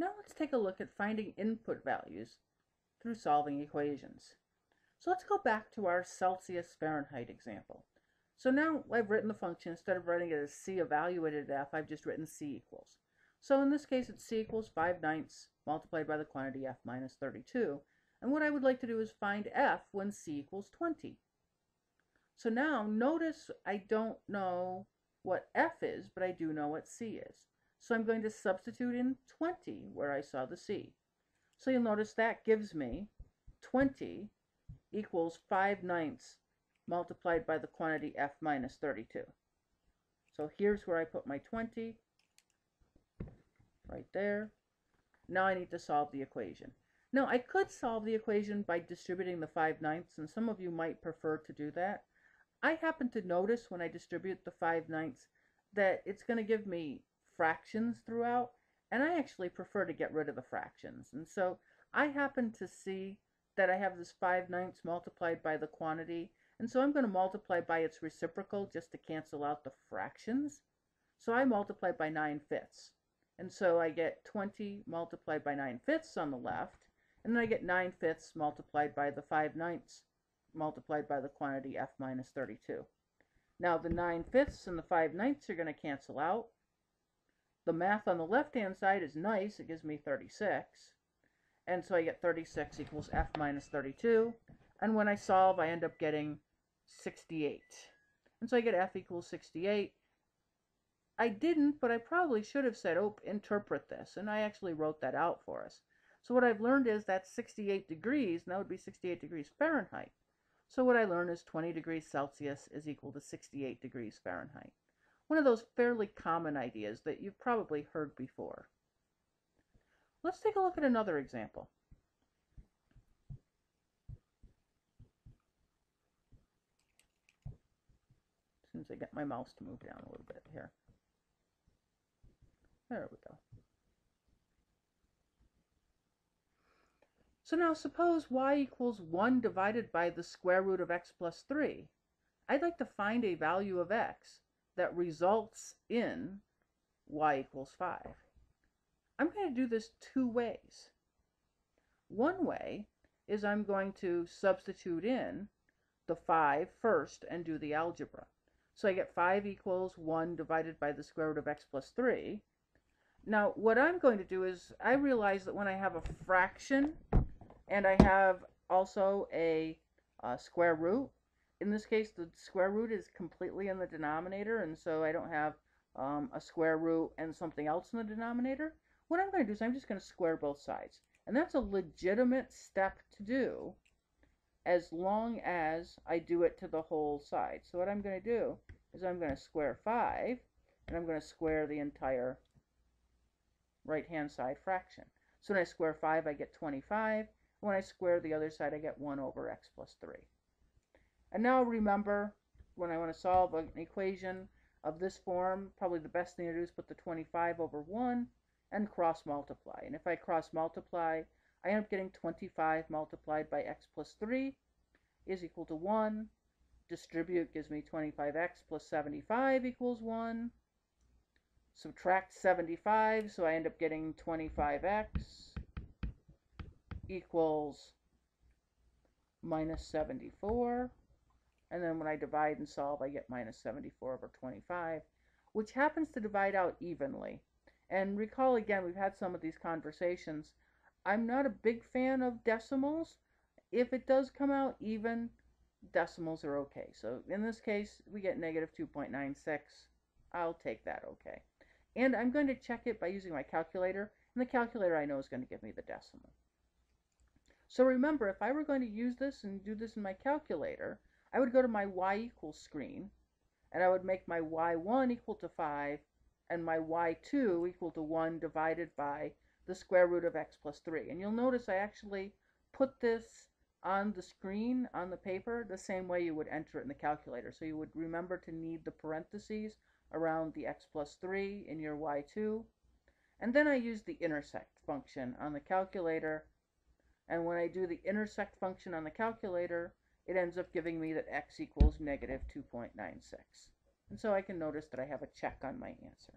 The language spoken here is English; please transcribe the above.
Now let's take a look at finding input values through solving equations. So let's go back to our Celsius Fahrenheit example. So now I've written the function. Instead of writing it as c evaluated at f, I've just written c equals. So in this case, it's c equals 5/9 multiplied by the quantity f minus 32. And what I would like to do is find f when c equals 20. So now notice I don't know what f is, but I do know what c is. So I'm going to substitute in 20 where I saw the c. So you'll notice that gives me 20 equals 5/9 multiplied by the quantity f minus 32. So here's where I put my 20, right there. Now I need to solve the equation. Now I could solve the equation by distributing the 5/9, and some of you might prefer to do that. I happen to notice when I distribute the 5/9 that it's going to give me fractions throughout, and I actually prefer to get rid of the fractions. And so I happen to see that I have this 5/9 multiplied by the quantity, and so I'm going to multiply by its reciprocal just to cancel out the fractions. So I multiply by 9/5, and so I get 20 multiplied by 9/5 on the left, and then I get 9/5 multiplied by the 5/9 multiplied by the quantity f minus 32. Now the 9/5 and the 5/9 are going to cancel out. The math on the left-hand side is nice. It gives me 36. And so I get 36 equals f minus 32. And when I solve, I end up getting 68. And so I get f equals 68. I didn't, but I probably should have said, oh, interpret this. And I actually wrote that out for us. So what I've learned is that 68 degrees, and that would be 68 degrees Fahrenheit. So what I learned is 20 degrees Celsius is equal to 68 degrees Fahrenheit. One of those fairly common ideas that you've probably heard before. Let's take a look at another example. As soon as I get my mouse to move down a little bit here. There we go. So now suppose y equals 1 divided by the square root of x plus 3. I'd like to find a value of x that results in y equals 5. I'm going to do this two ways. One way is I'm going to substitute in the 5 first and do the algebra. So I get 5 equals 1 divided by the square root of x plus 3. Now what I'm going to do is I realize that when I have a fraction and I have also a square root, in this case the square root is completely in the denominator, and so I don't have a square root and something else in the denominator. What I'm going to do is I'm just going to square both sides. And that's a legitimate step to do as long as I do it to the whole side. So what I'm going to do is I'm going to square 5, and I'm going to square the entire right-hand side fraction. So when I square 5, I get 25. When I square the other side, I get 1 over x plus 3. And now remember, when I want to solve an equation of this form, probably the best thing to do is put the 25 over 1 and cross multiply. And if I cross multiply, I end up getting 25 multiplied by x plus 3 is equal to 1. Distribute gives me 25x plus 75 equals 1. Subtract 75, so I end up getting 25x equals minus 74. And then when I divide and solve, I get minus 74 over 25, which happens to divide out evenly. And recall again, we've had some of these conversations. I'm not a big fan of decimals. If it does come out even, decimals are okay. So in this case, we get negative 2.96. I'll take that okay. And I'm going to check it by using my calculator. And the calculator I know is going to give me the decimal. So remember, if I were going to use this and do this in my calculator, I would go to my y equals screen, and I would make my y1 equal to 5, and my y2 equal to 1 divided by the square root of x plus 3. And you'll notice I actually put this on the screen, on the paper, the same way you would enter it in the calculator. So you would remember to need the parentheses around the x plus 3 in your y2. And then I use the intersect function on the calculator. And when I do the intersect function on the calculator, it ends up giving me that x equals negative 2.96. And so I can notice that I have a check on my answer.